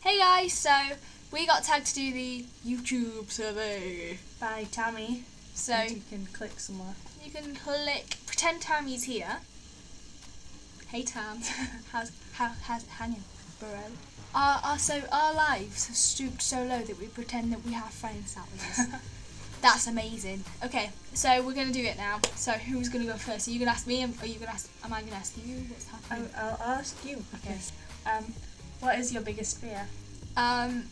Hey guys, so we got tagged to do the YouTube survey by Tammy. So and you can click somewhere. You can pretend Tammy's here. Hey Tam, how's hanging, bro? Our lives have stooped so low that we pretend that we have friends sat with us. That's amazing. Okay, so we're gonna do it now. So who's gonna go first? Are you gonna ask me, or am I gonna ask you? What's happening? I'll ask you. Okay. What is your biggest fear? I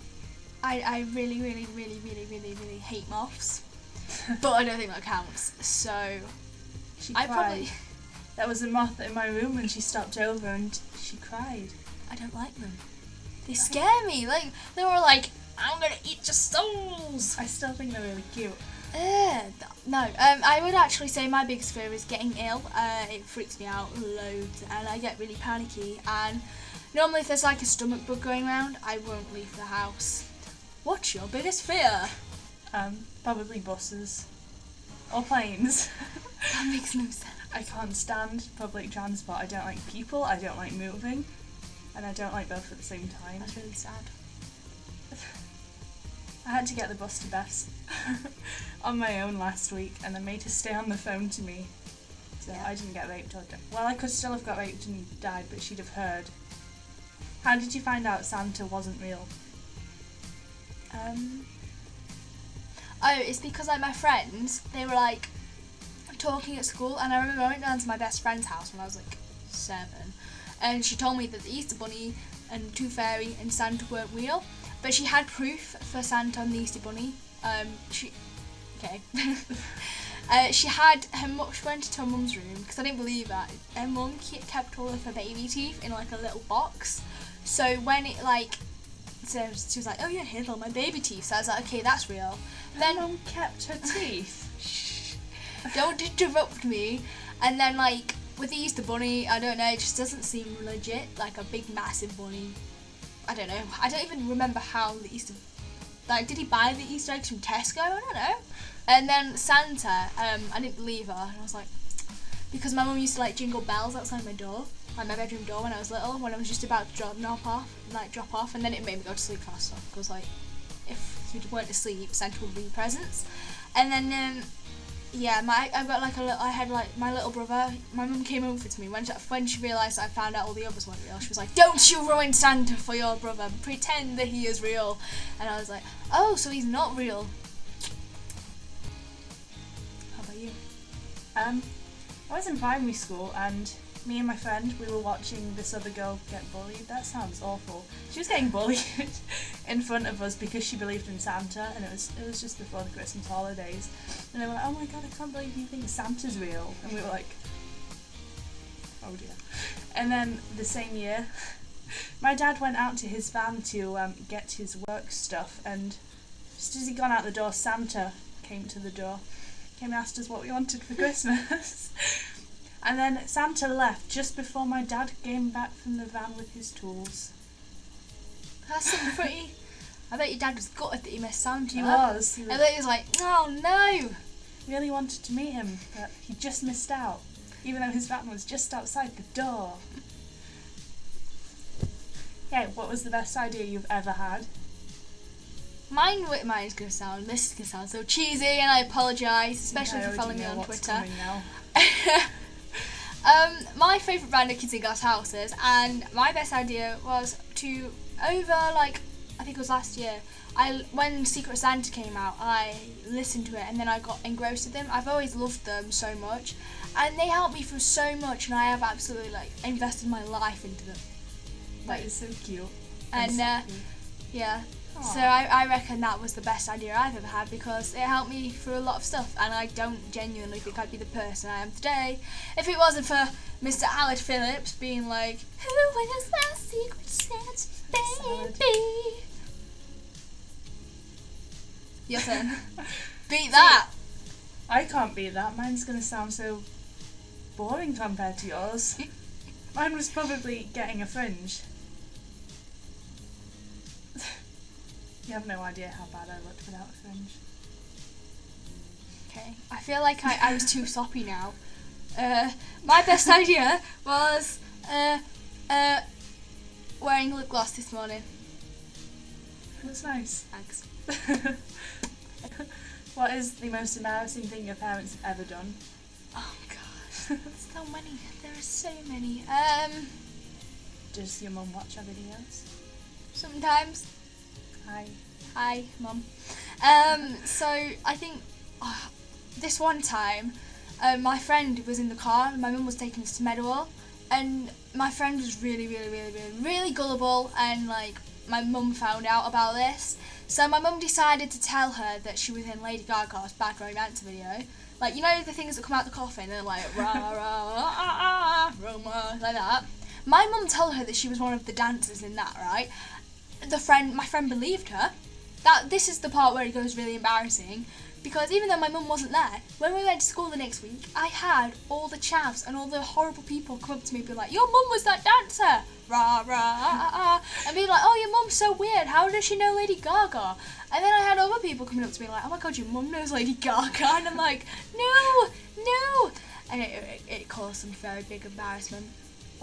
really hate moths, but I don't think that counts. So she cried. Probably. There was a moth in my room and she stopped over and she cried. I don't like them. They scare me. Like they were like, I'm gonna eat your souls. I still think they're really cute. No. I would actually say my biggest fear is getting ill. It freaks me out loads, and I get really panicky. And normally, if there's like a stomach bug going around, I won't leave the house. What's your biggest fear? Probably buses or planes. That makes no sense. I can't stand public transport. I don't like people. I don't like moving, and I don't like both at the same time. That's really sad. I had to get the bus to Beth's on my own last week, and they made her stay on the phone to me. So yeah. I didn't get raped or died. Well, I could still have got raped and died, but she'd have heard. How did you find out Santa wasn't real? It's because like my friends, they were like talking at school, and I remember I went down to my best friend's house when I was like 7, and she told me that the Easter Bunny and Tooth Fairy and Santa weren't real, but she had proof for Santa and the Easter Bunny. She had she went to her mum's room because I didn't believe that. Her mum kept all of her baby teeth in like a little box. So when it so she was like, oh yeah, here's all my baby teeth. So I was like, okay, that's real. Then mum kept her teeth. Don't interrupt me. And then like with the Easter Bunny, I don't know, it just doesn't seem legit. Like a big massive bunny. I don't know. I don't even remember how the Easter. Like, did he buy the Easter eggs from Tesco? I don't know. And then Santa, I didn't believe her, and I was like, because my mum used to like jingle bells outside my door, like my bedroom door when I was little, when I was just about to drop off, and then it made me go to sleep faster. Because like, if you weren't asleep, Santa would bring you presents. And then I had my little brother. My mum came over to me when she realised I found out all the others weren't real. She was like, "Don't you ruin Santa for your brother. Pretend that he is real." And I was like, "Oh, so he's not real." How about you? I was in primary school, and me and my friend, we were watching this other girl get bullied. That sounds awful. She was getting bullied in front of us because she believed in Santa, and it was just before the Christmas holidays. And they were like, "Oh my god, I can't believe you think Santa's real." And we were like, "Oh dear." And then the same year, my dad went out to his van to get his work stuff, and just as he'd gone out the door, Santa came to the door, came and asked us what we wanted for Christmas. And then Santa left just before my dad came back from the van with his tools. That's some pretty. I bet your dad was gutted that he missed Santa. He was. I bet he was like, "Oh no!" Really wanted to meet him, but he just missed out, even though his van was just outside the door. Yeah, what was the best idea you've ever had? This is gonna sound so cheesy, and I apologise, especially for following me on Twitter. My favourite brand of kids in glass houses, and my best idea was to I think it was last year, when Secret Santa came out, I listened to it and then I got engrossed with them. I've always loved them so much, and they helped me through so much, and I have absolutely invested my life into them. That is so cute. And so cute. Yeah. So I reckon that was the best idea I've ever had, because it helped me through a lot of stuff, and I don't genuinely think I'd be the person I am today if it wasn't for Mr. Alex Phillips being like, "Who is that Secret Santa baby?" Your turn. Beat that. I can't beat that. Mine's going to sound so boring compared to yours. Mine was probably getting a fringe. You have no idea how bad I looked without a fringe. Okay, I feel like I was too soppy now. My best idea was wearing lip gloss this morning. That's nice. Thanks. What is the most embarrassing thing your parents have ever done? Oh gosh, so many. There are so many. Does your mum watch our videos? Sometimes. Hi, Mum. So I think this one time, my friend was in the car and my mum was taking us to Meadowhall, and my friend was really gullible, and like my mum found out about this, so my mum decided to tell her that she was in Lady Gaga's Bad Romance video. Like, you know the things that come out the coffin and like rah rah Roma, like that. My mum told her that she was one of the dancers in that, right? My friend believed her. This is the part where it goes really embarrassing, because even though my mum wasn't there, when we went to school the next week, I had all the chavs and all the horrible people come up to me and be like, your mum was that dancer, rah rah, and be like, oh, your mum's so weird, how does she know Lady Gaga? And then I had other people coming up to me like, oh my god, your mum knows Lady Gaga, and I'm like, no, and it caused some very big embarrassment.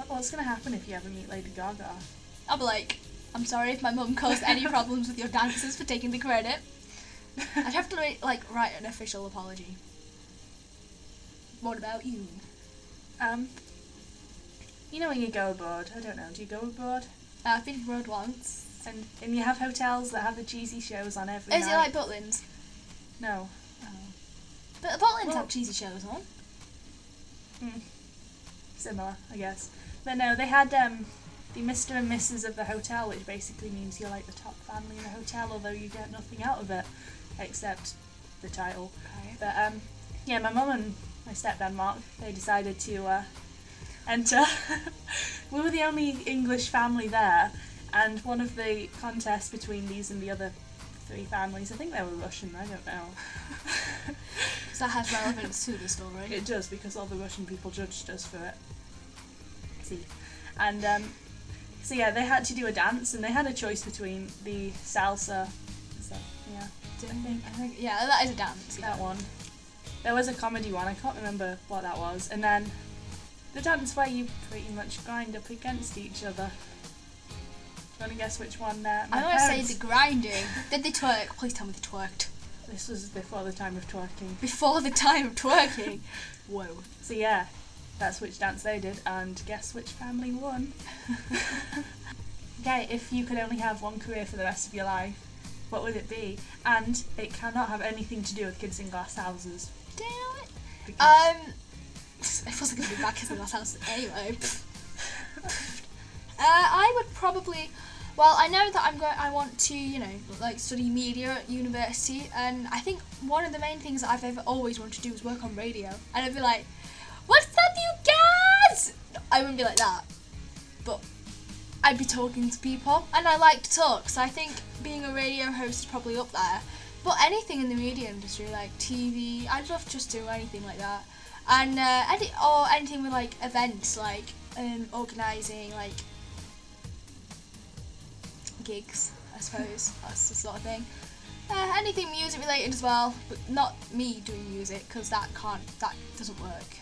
What's going to happen if you ever meet Lady Gaga? I'll be like, I'm sorry if my mum caused any problems with your dancers for taking the credit. I'd have to write an official apology. What about you? You know when you go abroad, I don't know, do you go abroad? I've been abroad once. And you have hotels that have the cheesy shows on every night. Is it like Butlins? No. Oh. But Butlins have cheesy shows on. Similar, I guess. But no, they had the Mr. and Mrs. of the hotel, which basically means you're like the top family in the hotel, although you get nothing out of it except the title. Okay. But yeah, my mum and my stepdad Mark, they decided to enter. We were the only English family there, and one of the contests between these and the other 3 families, I think they were Russian, I don't know. So that has relevance to the story. It does, because all the Russian people judged us for it. See. And so yeah, they had to do a dance, and they had a choice between the salsa. Yeah, I think yeah, that is a dance. Yeah. That one. There was a comedy one. I can't remember what that was. And then the dance where you pretty much grind up against each other. Do you want to guess which one? I want to say the grinding. Did they twerk? Please tell me they twerked. This was before the time of twerking. Before the time of twerking. Whoa. So yeah, that's which dance they did, and guess which family won? Okay, if you could only have one career for the rest of your life, what would it be? And it cannot have anything to do with kids in glass houses. Damn it. Because It wasn't going to be back in the glass house anyway. I would probably. Well, I know that I want to, study media at university, and I think one of the main things that I've always wanted to do is work on radio. And I'd be like, what's up, you guys? I wouldn't be like that, but I'd be talking to people, and I like to talk, so I think being a radio host is probably up there. But anything in the media industry, like TV, I'd love to just do anything like that. And anything with like events, like organising like gigs, I suppose. That's the sort of thing. Anything music related as well, but not me doing music, because that doesn't work.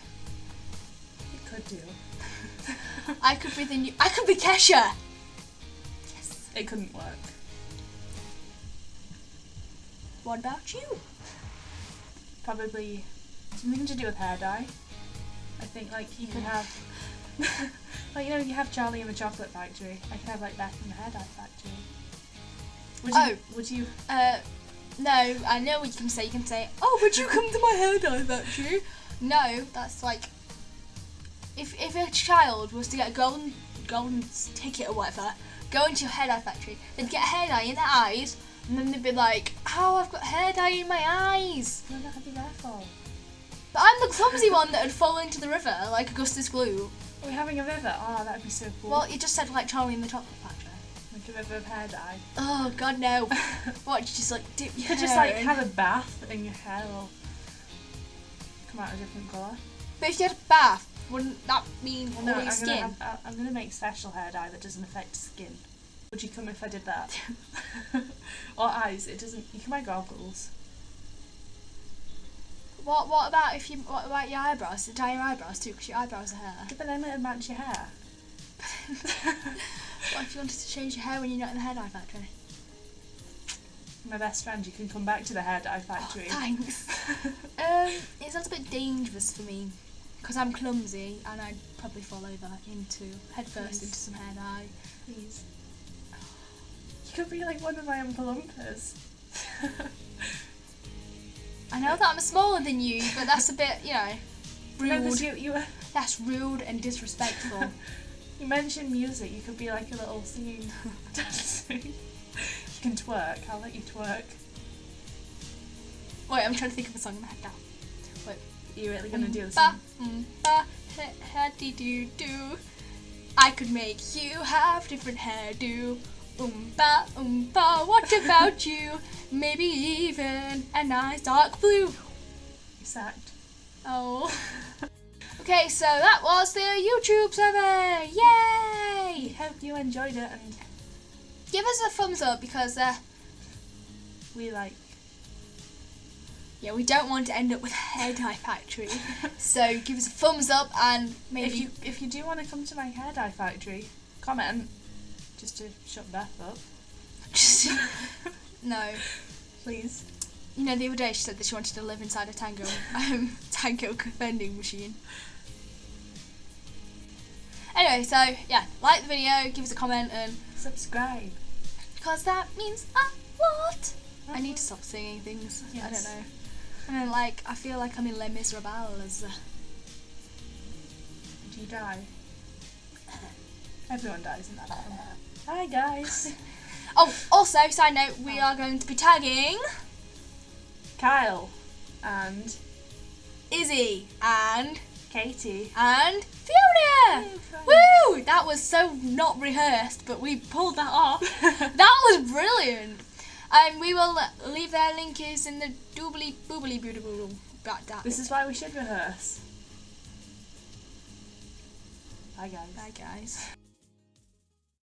it could do. I could be Kesha. Yes. It couldn't work. What about you? Probably something to do with hair dye. I think you could have you have Charlie in the Chocolate Factory. I could have Beth in the Hair Dye Factory. Would you? No, I know what you can say. You can say, oh, would you come to my hair dye factory? No, that's if a child was to get a golden ticket or whatever, go into your hair dye factory, they'd get hair dye in their eyes, and then they'd be like, oh, I've got hair dye in my eyes. What would that be there for? But I'm the clumsy one that would fall into the river like Augustus Gloop. Are we having a river? Oh, that'd be so cool. Well, you just said Charlie in the Chocolate Factory. Like a river of hair dye. Oh God, no! What? You just dip your You could hair just in? have a bath and your hair will come out a different colour. But if you had a bath, wouldn't that mean all No, your skin? I'm gonna make special hair dye that doesn't affect skin. Would you come if I did that? Or eyes? It doesn't. You can wear goggles. What about your eyebrows? Dye your eyebrows too, because your eyebrows are hair. But then it'd match your hair. What if you wanted to change your hair when you're not in the hair dye factory? my best friend, you can come back to the hair dye factory. Oh, thanks. It sounds a bit dangerous for me because I'm clumsy and I'd probably fall over headfirst into some hair dye. Please. You could be like one of my Oompa Loompas. I know that I'm smaller than you, but that's a bit, rude. No, 'cause you That's rude and disrespectful. You mentioned music. You could be like a little singing, dancing. You can twerk. I'll let you twerk. Wait, I'm trying to think of a song in my head now. Wait. Are you really gonna do the song? Do. I could make you have different hairdo. Oompa, oompa, what about you? Maybe even a nice dark blue. You sacked. Oh. Okay, so that was the YouTube survey. Yay! Hope you enjoyed it and Give us a thumbs up because we we don't want to end up with a hair dye factory. So give us a thumbs up and maybe if you do want to come to my hair dye factory, comment just to shut Beth up. No. Please. The other day she said that she wanted to live inside a Tango vending machine. Anyway, so yeah, like the video, give us a comment and subscribe. Because that means a lot. I need to stop singing things. Yes. I don't know. And then I feel like I'm in Les Miserables. Do you die? Everyone dies in that film. Hi guys. Oh, also, side note, we are going to be tagging Kyle and Izzy and Katie and Fiona. Woo! That was so not rehearsed, but we pulled that off. That was brilliant. We will leave their links in the doobly boobly beautiful. This is why we should rehearse. Bye guys. Bye guys.